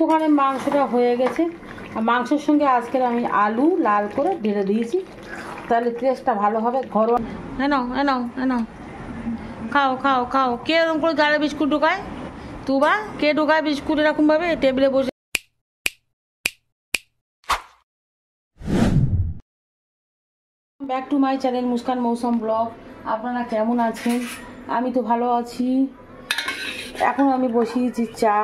দোকানে মাংসটা হয়ে গেছে আর মাংসের সঙ্গে আজকের আমি আলু লাল করে ঢেলে দিয়েছি, তাহলে টেস্টটা ভালো হবে। ঘরোয়া এনাও এনাও এনাও, খাও খাও খাও। কে এরকম করে গালে বিস্কুট ঢোকায়? তুবা কে ঢোকায় বিস্কুট এরকমভাবে টেবিলে বসে? Back to my channel Muskan মৌসুম ব্লগ। আপনারা কেমন আছেন? আমি তো ভালো আছি। এখন আমি বসিয়েছি চা।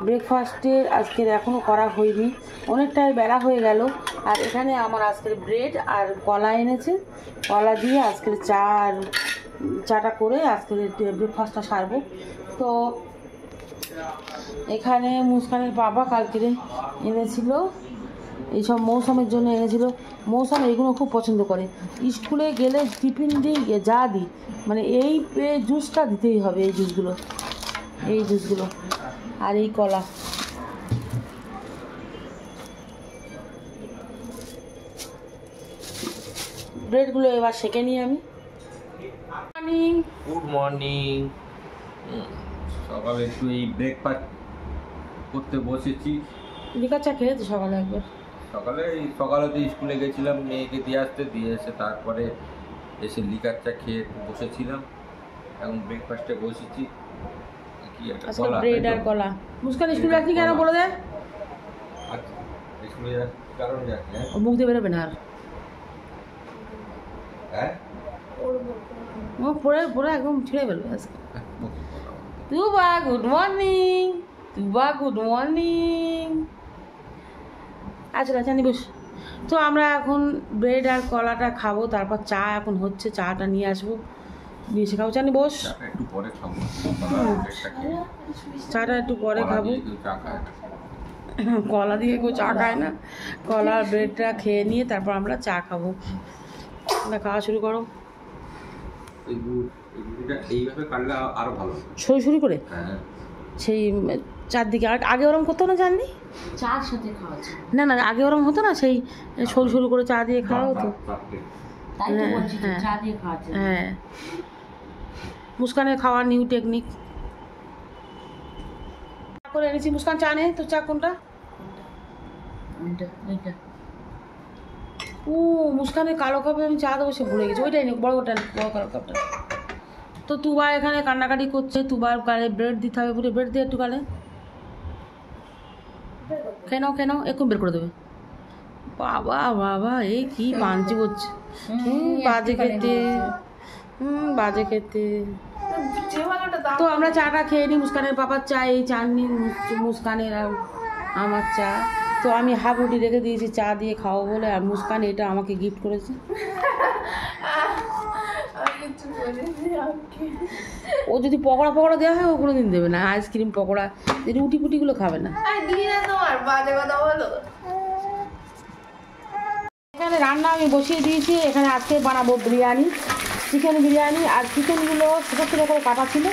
ব্রেকফাস্টের আজকের এখনও করা হয়নি, অনেকটাই বেলা হয়ে গেল। আর এখানে আমার আজকের ব্রেড আর কলা এনেছে, কলা দিয়ে আজকের চাটা করে আজকের ব্রেকফাস্টটা সারবো। তো এখানে মুস্কানের বাবা কালকে এনেছিল এইসব মৌসুমের জন্য এনেছিল। মৌসুম এইগুলো খুব পছন্দ করে। স্কুলে গেলে টিফিন দিই যা দিই, মানে এই জুসটা দিতেই হবে, এই জুসগুলো আর এই কলা। ব্রেডগুলো এবার সেঁকে নিই আমি। Good morning. সকালে একটু এই ব্রেকফাস্ট করতে বসেছি। লিকার চা খেয়েছি সকালে একবার। সকালে তো স্কুলে গেছিলাম মেয়েকে দিয়ে এসে তারপরে এসে লিকার চা খেয়ে বসেছিলাম। এখন ব্রেকফাস্টে বসেছি। কি একটা কলা, ব্রেড আর কলা। মুস্কান স্কুলে যাচ্ছি কেন বলে দেয়? আচ্ছা, স্কুলে যাচ্ছি কারণ যাচ্ছি। মুখ দিয়ে বেরোবে না আর। হ্যাঁ, মুখ পরে একদম ছিঁড়ে ফেলবে আজকে। তুবা গুড মর্নিং, তুবা গুড মর্নিং। আচ্ছা আচ্ছা নিবস। তো আমরা এখন ব্রেড আর কলাটা খাবো, তারপর চা এখন হচ্ছে, চাটা নিয়ে আসবো, নিয়ে এসে খাবো। চানি বস, একটু পরে খাবো। চাটা একটু পরে খাবো। কলা দিয়ে কেউ চা খায় না। কলা আর ব্রেডটা খেয়ে নিয়ে তারপর আমরা চা খাবো। না খাওয়া শুরু করো। এইভাবে কাটলে আরো ভালো, সরু করে। হ্যাঁ, সেই চারদিকে আগে ওরম করতো না জানলি? চার সাথে খাওয়া যায় না আগে ওরম হতো না, সেই সরু করে চা দিয়ে খাওয়া হতো। তাই তো বলছি যে চা দিয়ে খাওয়া যায়। হ্যাঁ, মুস্কানের খাওয়ার নিউ টেকনিক করে এনেছি। মুস্কান চা নে, তো চা কোনটা? এইটা ও মুস্কানের কালো কাপে আমি চা দেবো, সে ভুলে গেছি। ওইটাই নে, বড় কালো কাপটা। তো তুবা এখানে কান্নাকাটি করছে, তুবার গালে ব্রেড দিতে হবে বলে ব্রেড দিয়ে একটু গালে কেন এখন বের করে দেবে। বাবা এই কি পাঞ্চি করছে। বাজে খেতে। তো আমরা চাটা খেয়ে নিই। মুস্কানের পাপার চা, এই চাননি মুস্কানের আর আমার চা। তো আমি হাফ রুটি রেখে দিয়েছি চা দিয়ে খাওয়া বলে, আর মুস্কান এটা আমাকে গিফট করেছে। ও যদি পকোড়া দেওয়া হয় ও কোনো দিন দেবে না, আইসক্রিম পকোড়া, রুটি ফুটিগুলো খাবে না। এখানে রান্না আমি বসিয়ে দিয়েছি। এখানে আজকে বানাবো বিরিয়ানি, চিকেন বিরিয়ানি। আর চিকেনগুলো ছোটো ছোটো করে কাটা ছিল,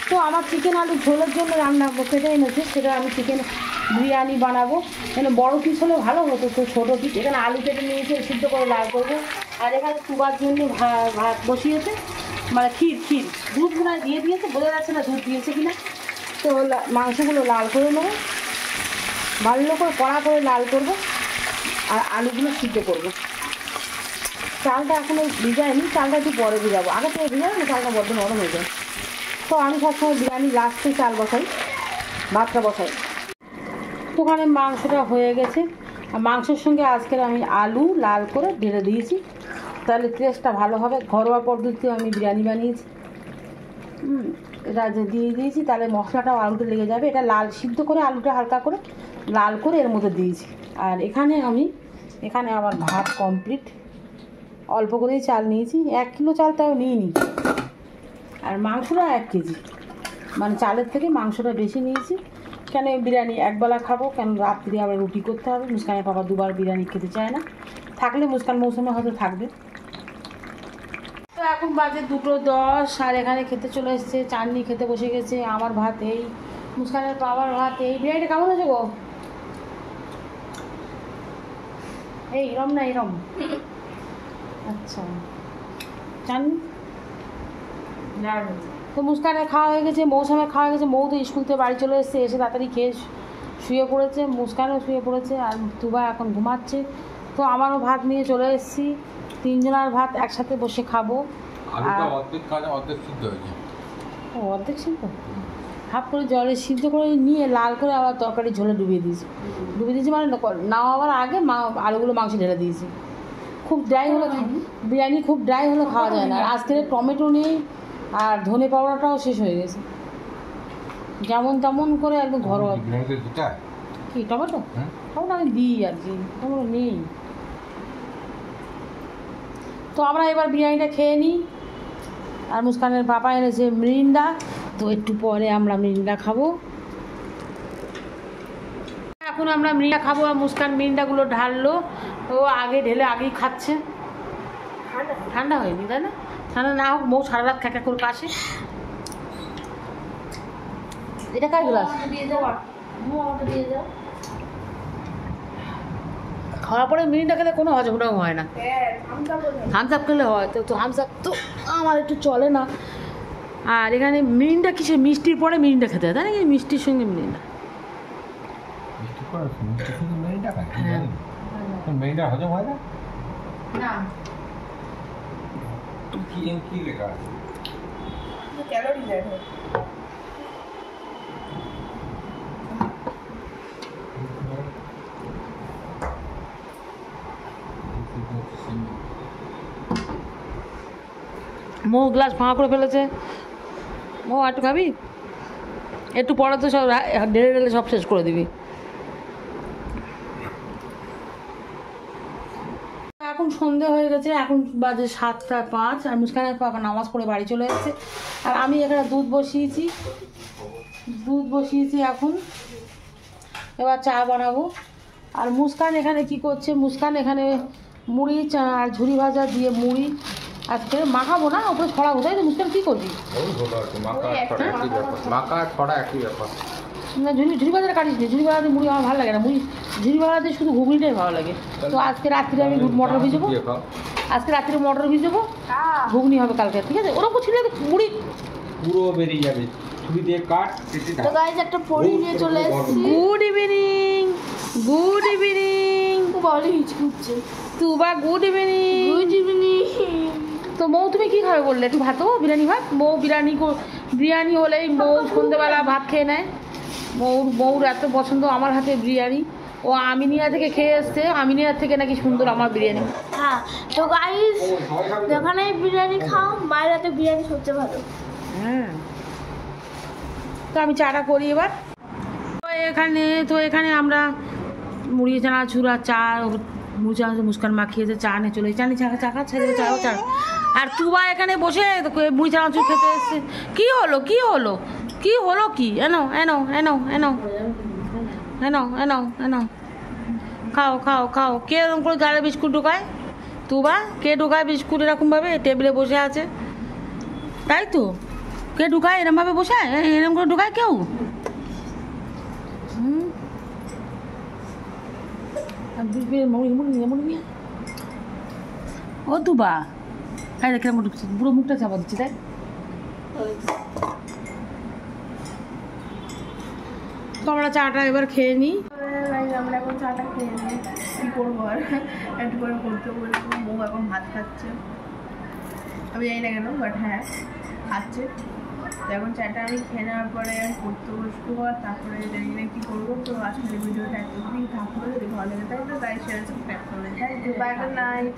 তো আমার চিকেন আলু ঝোলের জন্য রান্না কেটে এনেছে, সেটা আমি চিকেন বিরিয়ানি বানাবো। এখানে বড় পিস হলে ভালো হতো, তো ছোটো পিস। এখানে আলু কেটে নিয়েছে, সিদ্ধ করে লাল করবো। আর এখানে তুবার জন্য ভাত বসিয়েছে, মানে ক্ষীর দুধ মনে দিয়ে দিয়েছে, বোঝা যাচ্ছে না দুধ দিয়েছে কিনা। তো মাংসগুলো লাল করে নেবো, ভালো করে কড়া করে লাল করবো, আর আলুগুলো সিদ্ধ করবো। চালটা এখনও ভিজাইনি, চালটা একটু পরে ভিজাবো। আগে থেকে ভিজাবো না, চালটা বড্ড নরম হয়ে যায়। তো আমি সবসময় বিরিয়ানি লাস্টে চাল বসাই, ভাতটা বসাই। তো ওখানে মাংসটা হয়ে গেছে আর মাংসের সঙ্গে আজকের আমি আলু লাল করে ঢেলে দিয়েছি, তাহলে টেস্টটা ভালো হবে। ঘরোয়া পদ্ধতিতে আমি বিরিয়ানি বানিয়েছি। এটা দিয়ে দিয়েছি, তাহলে মশলাটাও আলুতে লেগে যাবে। এটা লাল সিদ্ধ করে আলুটা হালকা করে লাল করে এর মধ্যে দিয়েছি। আর এখানে আবার ভাত কমপ্লিট। অল্প করেই চাল নিয়েছি, 1 কিলো চাল তাও নিইনি। আর মাংসটা 1 কেজি, মানে চালের থেকে মাংসটা বেশি নিয়েছি। কেন বিরিয়ানি একবেলা খাবো, কেন রাত্রি আবার রুটি করতে হবে। মুস্কানের বাবা দুবার বিরিয়ানি খেতে চায় না, থাকলে মুস্কান মৌসুমে হয়তো থাকবে। তো এখন বাজে 2:10, আর এখানে খেতে চলে এসছে, চাটনি খেতে বসে গেছে। আমার ভাত এই, মুস্কানের বাবার ভাত এই। বিরিয়ানিটা কেমন হয়েছে গো? এইরম না এরম? আচ্ছা, চাটনি তো মুস্কানের খাওয়া হয়ে গেছে, মৌসুমের খাওয়া হয়ে গেছে। মৌ তো স্কুল থেকে বাড়ি চলে এসছে, এসে তাড়াতাড়ি খেয়ে শুয়ে পড়েছে, মুস্কানও শুয়ে পড়েছে, আর তুবা এখন ঘুমাচ্ছে। তো আমারও ভাত নিয়ে চলে এসেছি, তিনজনের ভাত একসাথে বসে খাবো। আলুটা অর্ধেক কাজে অর্ধেক সিদ্ধ হয়েছে। ও অর্ধেক সিদ্ধ, হাফ করে জলে সিদ্ধ করে নিয়ে লাল করে আবার তরকারি ঝোলে ডুবিয়ে দিয়েছি মানে নামাবার আগে আলুগুলো মাংস ঢেলে দিয়েছি। খুব ড্রাই হলে বিরিয়ানি খুব ড্রাই হলে খাওয়া যায় না। আর আজকে টমেটো নেই, আর ধনে পাউডারটাও শেষ হয়ে গেছে। যেমন তেমন করে একদম ঘরোয়া। কি টমেটো? টমেটো আমি দিই আর কি, টমেটো নেই। তো আমরা এবার বিরিয়ানিটা খেয়ে নিই। আর মুস্কানের বাবা এনেছে মিরিন্ডা, তো একটু পরে আমরা মিরিন্ডা খাবো। এখন আমরা মিরিন্ডা খাবো, আর মুস্কান মিরিন্ডাগুলো ঢাললো, ও আগে ঢেলে আগেই খাচ্ছে। ঠান্ডা হয়নি তাই না? ঠান্ডা না হোক, বউ সারা রাত খ্যাকা করে কাশে। এটা কার গ্লাস? খাওয়ার পরে মিরিন্ডা খেলে কোনো হজমটাও হয় না। থামস আপ খেলে হয়, তো থামস আপ তো আমার একটু চলে না। আর এখানে মিরিন্ডা কিসের, মিষ্টির পরে মিরিন্ডা খেতে হয় তাই নাকি? মিষ্টির সঙ্গে মিরিন্ডা। মেয়েটা হজম হয় না? কি লেখা আছে? ক্যালোরি লেখা। মো গ্লাস ফাঁকা করে ফেলেছে। মো একটু খাবি? একটু পরে তো সব ঢেলে ঢেলে সব শেষ করে দিবি। এখন সন্ধে হয়ে গেছে, এখন বাজে 7:05। আর মুস্কানের বাবা নামাজ পড়ে বাড়ি চলে এসেছে। আর আমি এখানে দুধ বসিয়েছি এখন। এবার চা বানাবো। আর মুস্কান এখানে কি করছে? মুস্কান এখানে মুড়ি আর ঝুরি ভাজা দিয়ে মুড়ি আজকে মাখাবো না, ওপরে ছড়াবো তাই তো? মুস্কান কী করবি? না ঝুরি ভাজাটা কাটিস নি, ঝুরি ভাজাতে মুড়ি আমার ভালো লাগে না। ঝুরি ভাজাতে শুধু ঘুগনিটাই ভালো লাগে। তো আজকে রাত্রে আমি মটর ভিজবো, ঘুগনি হবে কালকে, ঠিক আছে? ওরকম ছিল মুড়ি পুরো বেরিয়ে যাবে, ছুরি দিয়ে কাট। তো গাইস একটা পরি নিয়ে চলে এসেছি। গুড ইভিনিং বলে হিচকুচ্ছে। তুবা গুড ইভিনিং। তো মৌ তুমি কি খাবে বললে? একটু ভাত, বিরিয়ানি ভাত। মৌ বিরিয়ানি হলেই মৌ সন্ধ্যেবেলা ভাত খেয়ে নেয়। মৌর এত পছন্দ আমার হাতে বিরিয়ানি। ও আমিনিয়া থেকে খেয়ে এসছে, আমিনিয়ার থেকে নাকি সুন্দর আমার বিরিয়ানি। হ্যাঁ তো গাইস যেখানে বিরিয়ানি খাও, মায়ের হাতে বিরিয়ানি সবচেয়ে ভালো। হ্যাঁ, তো আমি চাটা করি এবার। তো এখানে আমরা মুড়ি চানাচুর আর চা, মুড়ি চানাচুর মুস্কান মাখিয়েছে, চা নিয়ে চলে চা চা। আর তুবা এখানে বসে মুড়ি চানাচুর খেতে এসছে। কি হলো এনো খাও। কে এরকম করে গালে বিস্কুট ঢোকায়? তুবা কে ঢোকায় বিস্কুট এরকমভাবে? টেবিলে বসে আছে তাই তো? কে ঢুকায় এরমভাবে বসায়? এরম করে ঢুকায় কেউ? ও তুবা তাই দেখে আমার ঢুকছে, পুরো মুখটা চাপা দিচ্ছি তাই। তো আমরা চাটা এবার খেয়ে নিই। আমরা এখন চাটা খেয়ে নিই, কি করবো আর একটু করে করতে বলবো। বউ এখন ভাত খাচ্ছে, আমি জানি না কেন, বাট হ্যাঁ খাচ্ছে। তো এখন চাটা আমি খেয়ে নেওয়ার পরে পড়তে বসবো, আর তারপরে জানি না কী করবো। তো আসলে ভিডিওটা এতদিন থাকলে যদি ভালো লেগে থাকে তো তাই শেয়ার সাবস্ক্রাইব করবেন। তাই বাই, গুড নাইট।